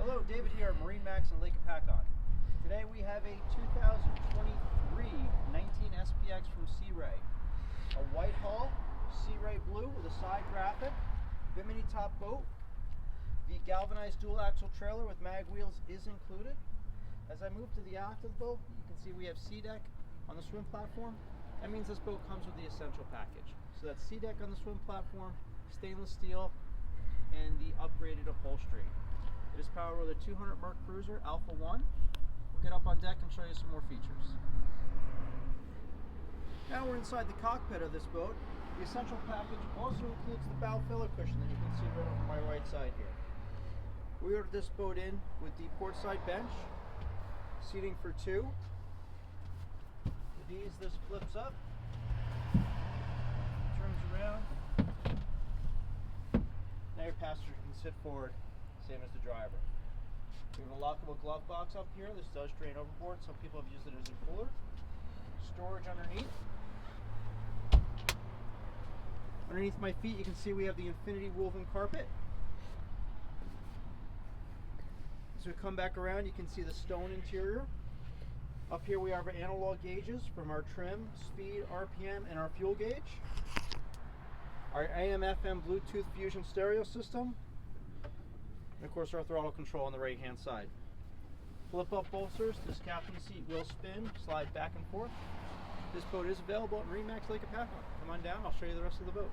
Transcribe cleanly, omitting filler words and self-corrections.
Hello, David here at MarineMax Lake Hopatcong. Today we have a 2023 19 SPX from Sea Ray. A white hull, Sea Ray blue with a side graphic, bimini top boat. The galvanized dual axle trailer with mag wheels is included. As I move to the aft of the boat, you can see we have sea deck on the swim platform. That means this boat comes with the essential package. So that's sea deck on the swim platform, stainless steel, and the upgraded upholstery. It is powered with a 200 Merc Cruiser Alpha 1. We'll get up on deck and show you some more features. Now we're inside the cockpit of this boat. The essential package also includes the bow filler cushion that you can see right over my right side here. We ordered this boat in with the portside bench, seating for two. With these, this flips up, turns around. Now your passenger can sit forward, same as the driver. We have a lockable glove box up here. This does drain overboard. Some people have used it as a cooler. Storage underneath. Underneath my feet, you can see we have the infinity woven carpet. As we come back around, you can see the stone interior. Up here we have our analog gauges from our trim, speed, RPM, and our fuel gauge. Our AM/FM Bluetooth Fusion stereo system. And of course our throttle control on the right hand side. Flip up bolsters. This captain's seat will spin, slide back and forth. This boat is available at MarineMax Lake Hopatcong. Come on down, I'll show you the rest of the boat.